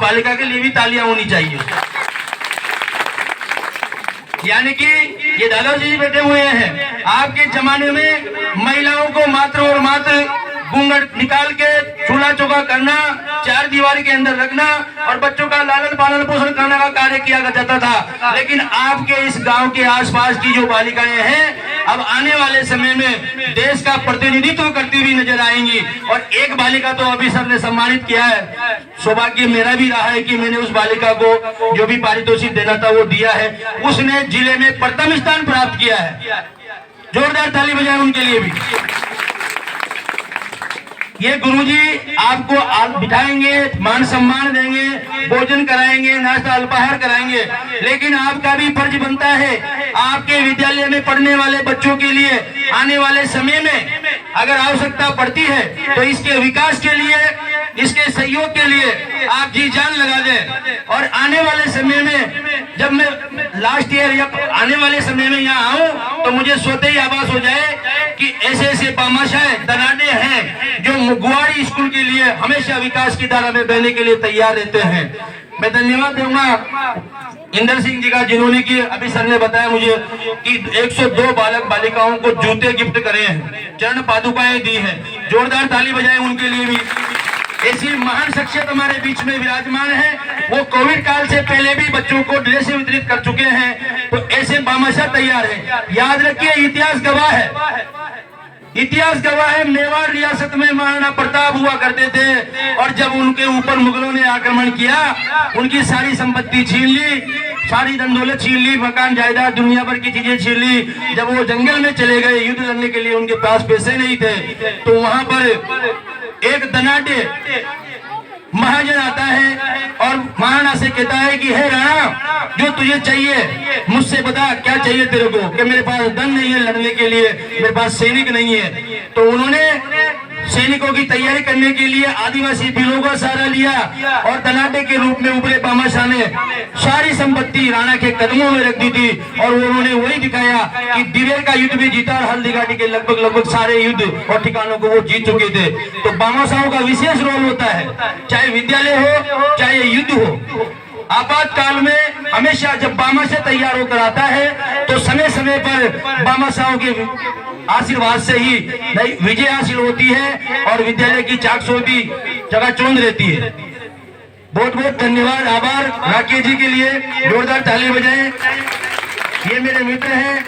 बालिका के लिए भी तालियां होनी चाहिए। यानी कि ये दादाजी बैठे हुए हैं, आपके जमाने में महिलाओं को मात्र और मात्र घूंघट निकाल के चूल्हा चौका करना, चार दीवारी के अंदर रखना और बच्चों का लालन पालन पोषण करने का कार्य किया जाता था। लेकिन आपके इस गांव के आसपास की जो बालिकाएं हैं, अब आने वाले समय में देश का प्रतिनिधित्व करती हुई नजर आएंगी। और एक बालिका तो अभी सर ने सम्मानित किया है, सौभाग्य मेरा भी रहा है कि मैंने उस बालिका को जो भी पारितोषिक देना था वो दिया है। उसने जिले में प्रथम स्थान प्राप्त किया है। जोरदार ताली बजाएं उनके लिए भी। ये गुरुजी आपको बिठाएंगे, मान सम्मान देंगे, भोजन कराएंगे, नाश्ता अल्पाहार कराएंगे, लेकिन आपका भी फर्ज बनता है आपके विद्यालय में पढ़ने वाले बच्चों के लिए आने वाले समय में अगर आवश्यकता पड़ती है तो इसके विकास के लिए, इसके सहयोग के लिए आप जी जान लगा दें। और आने वाले समय में जब मैं लास्ट ईयर या आने वाले समय में यहाँ आऊं तो मुझे स्वतः ही आभास हो जाए कि ऐसे ऐसे बामाशाह दनाडे हैं जो गुवाड़ी स्कूल के लिए हमेशा विकास की धारा में बहने के लिए तैयार रहते हैं। मैं धन्यवाद दूंगा इंदर सिंह जी का, जिन्होंने की अभी सर ने बताया मुझे कि 102 बालक बालिकाओं को जूते गिफ्ट करे हैं, चरण पादुकाएं दी हैं। जोरदार ताली बजाएं उनके लिए भी। ऐसी महान शख्सियत हमारे बीच में विराजमान है। वो कोविड काल से पहले भी बच्चों को ड्रेस वितरित कर चुके हैं, तो ऐसे बामाशाह तैयार है। याद रखिए, इतिहास गवाह है, इतिहास गवाह है। मेवाड़ रियासत में महाराणा प्रताप हुआ करते थे और जब उनके ऊपर मुगलों ने आक्रमण किया, उनकी सारी संपत्ति छीन ली, सारी धन दौलत छीन ली, मकान जायदाद दुनिया भर की चीजें छीन ली। जब वो जंगल में चले गए युद्ध लड़ने के लिए, उनके पास पैसे नहीं थे, तो वहां पर एक धनाढ्य महाजन आता है और महाराणा से कहता है कि हे राणा, जो तुझे चाहिए मुझसे बता, क्या चाहिए तेरे को? कि मेरे पास धन नहीं है लड़ने के लिए, मेरे पास सैनिक नहीं है। तो उन्होंने सैनिकों की तैयारी करने के लिए आदिवासी भीलों का सहारा लिया और धनाढ्य के रूप में उभरे बामाशाह ने सारी संपत्ति राणा के कदमों में रख दी थी। और उन्होंने वही दिखाया कि दिवेर का युद्ध भी जीता और हल्दी घाटी के लगभग सारे युद्ध और ठिकानों को वो जीत चुके थे। तो बामाशाहों का विशेष रोल होता है, चाहे विद्यालय हो चाहे युद्ध हो। आपातकाल में हमेशा जब बामाशाह तैयार होकर आता है तो समय समय पर बामाशाहों के आशीर्वाद से ही विजय हासिल होती है और विद्यालय की चाकचौंध भी चकाचौंध रहती है। बहुत बहुत धन्यवाद, आभार राकेश जी के लिए। जोरदार ताली बजाएं। ये मेरे मित्र हैं।